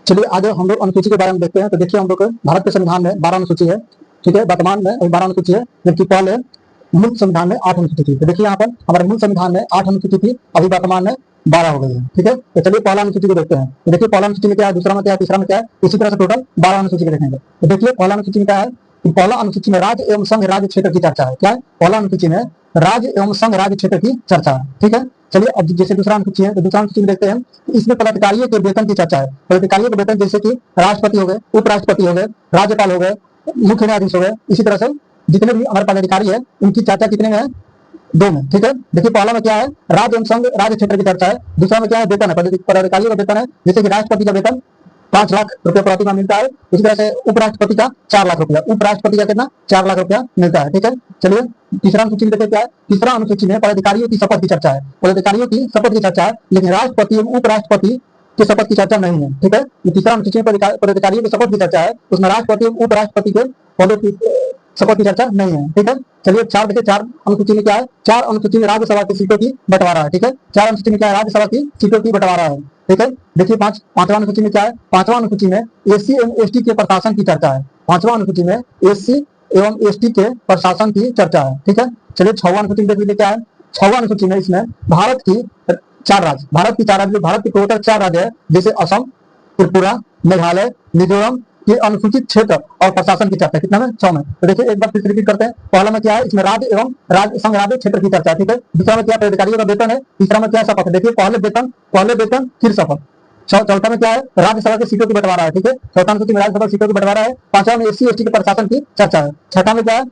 चलिए आगे हम लोग अनुसूची के बारे में देखते हैं। तो देखिए हम लोग भारत के संविधान में 12 अनुसूची है, ठीक है। वर्तमान में 12 अनुसूची है, जबकि पहले मूल संविधान में 8 अनुसूची थी। तो देखिए यहाँ पर हमारे मूल संविधान में 8 अनुसूची थी, अभी वर्तमान में 12 हो गई है, ठीक है। तो चलिए पहला अनुसूची को देखते हैं। तो देखिए पहला अनुसूची में क्या है, दूसरा में क्या है, तीसरा में क्या है, इसी तरह से टोटल 12 अनुसूची को देखेंगे। तो देखिए पहला अनुसूची में क्या है, पहला अनुसूची में राज्य एवं संघ राज्य क्षेत्र की चर्चा है। क्या है, पहला अनुसूची में राज्य एवं संघ राज्य क्षेत्र की चर्चा है, ठीक है। चलिए अब जैसे दूसरा अनुसूची है, तो दूसरा अनुसूची में देखते हैं। इसमें पदाधिकारियों के वेतन की चर्चा है। पदाधिकारियों के वेतन जैसे कि राष्ट्रपति हो गए, उपराष्ट्रपति हो गए, राज्यपाल हो गए, मुख्य न्यायाधीश हो गए, इसी तरह से जितने भी हमारे पदाधिकारी है उनकी चर्चा कितने में है, 2 में, ठीक है। देखिए पहला में क्या है, राज्य एवं संघ राज्य क्षेत्र की चर्चा है। दूसरा में क्या है, वेतन है, पदाधिकारियों का वेतन है। जैसे कि राष्ट्रपति का वेतन 5 लाख रुपया प्रति माह मिलता है, इसी तरह से उपराष्ट्रपति का 4 लाख रुपया, उपराष्ट्रपति का कितना, 4 लाख रुपया मिलता है, ठीक है। चलिए तीसरा अनुसूची में देखते क्या है। तीसरा अनुसूची में पदाधिकारियों की शपथ की चर्चा है। पदाधिकारियों की शपथ की चर्चा है, लेकिन राष्ट्रपति एवं उपराष्ट्रपति की शपथ की चर्चा नहीं है, ठीक है। ये तीसरा अनुसूची में पदाधिकारियों की शपथ की चर्चा है, उसमें राष्ट्रपति एवं उपराष्ट्रपति के पदों की शपथ की चर्चा नहीं है, ठीक है। चलिए चार देखिए, 4 अनुसूची में क्या है, 4 अनुसूची में राज्यसभा की सीटों की बंटवारा है, ठीक है। 4 अनुसूची में क्या है, राज्यसभा की सीटों की बंटवारा है, ठीक है। देखिए पांचवा अनुसूची में क्या है, पांचवा अनुसूची में एससी एवं एसटी के प्रशासन की चर्चा है। पांचवा अनुसूची में एससी एवं एसटी के प्रशासन की चर्चा है, ठीक है। चलिए छठवां अनुसूची में देख लीजिए क्या है। छठवां अनुसूची में इसमें भारत की 4 राज्य, भारत की टोटल 4 राज्य है, जैसे असम, त्रिपुरा, मेघालय, मिजोरम के अनुसूचित क्षेत्र और प्रशासन की चर्चा कितना में, 6 में। तो देखिए एक बार फिर रिपीट करते हैं। पहला में क्या है, इसमें राज्य एवं संघ राज्य क्षेत्र की चर्चा, ठीक है। दूसरा में क्या, पदाधिकारियों का वेतन है। तीसरा में क्या, शपथ। देखिए पहले वेतन फिर शपथ। चौथा में क्या है, राज्यसभा की सीटों की बंटवारा है, ठीक है। चौथा अनुसूची में राज्यसभा सीटों की बंटवारा है। पांचवा में एससी एसटी के प्रशासन की चर्चा है। छठा में क्या है,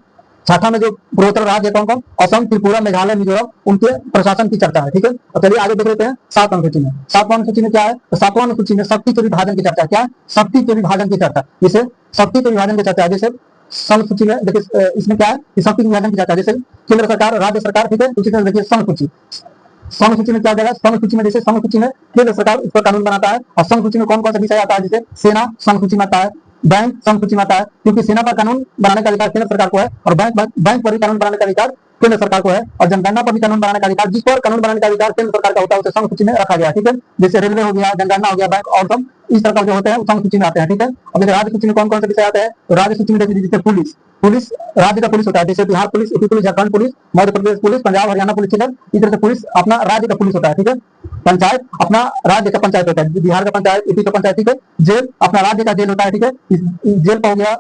छठा में जो पूर्वोत्तर राज्य कौन कौन, असम, त्रिपुरा, मेघालय, मिजोरम, उनके प्रशासन की चर्चा है, ठीक है। और चलिए आगे देख लेते हैं 7 अनुसूची में। 7वां अनुसूची में क्या है, तो 7वां अनुसूची में शक्ति के विभाजन की चर्चा। क्या है, शक्ति के विभाजन की चर्चा। जैसे शक्ति के विभाजन की चर्चा, जैसे संसूची में देखिए इसमें क्या है, शक्ति के विभाजन की चर्चा, जैसे केंद्र सरकार, राज्य सरकार, ठीक है। उसी तरह देखिए संसूची, संसूची में क्या जाएगा, संसूची में जैसे संसूची में केंद्र सरकार उस पर कानून बनाता है, और संसूची में कौन कौन सा विषय आता है, जैसे सेना संसूची में आता है, बैंक संसूची में आता है, क्योंकि सेना पर कानून बनाने का अधिकार केंद्र सरकार को है, और बैंक पर भी कानून बनाने का अधिकार केंद्र सरकार को है, और जनगणना पर भी कानून बनाने का अधिकार, जिस पर कानून बनाने का अधिकार केंद्र सरकार का होता है उसे संसूची में रखा गया, ठीक है। जैसे रेलवे हो गया, जनगणना हो गया, बैंक और सब इस तरह जो होते हैं संसूची में आते हैं, ठीक है। अब देखिए राज्य सूची में कौन कौन से विषय आते हैं, तो राज्य सूची में देखिए जैसे पुलिस राज्य का पुलिस होता है, जैसे Bihar police, UP police, Jharkhand police, Madhya Pradesh police, Punjab Haryana police, ठीक है। इस तरह से पुलिस अपना राज्य का पुलिस होता है, ठीक है। पंचायत अपना राज्य का पंचायत होता है, बिहार का पंचायत, यूपी का पंचायत, ठीक है। जेल अपना राज्य का जेल होता है, ठीक है। जेल पर हो गया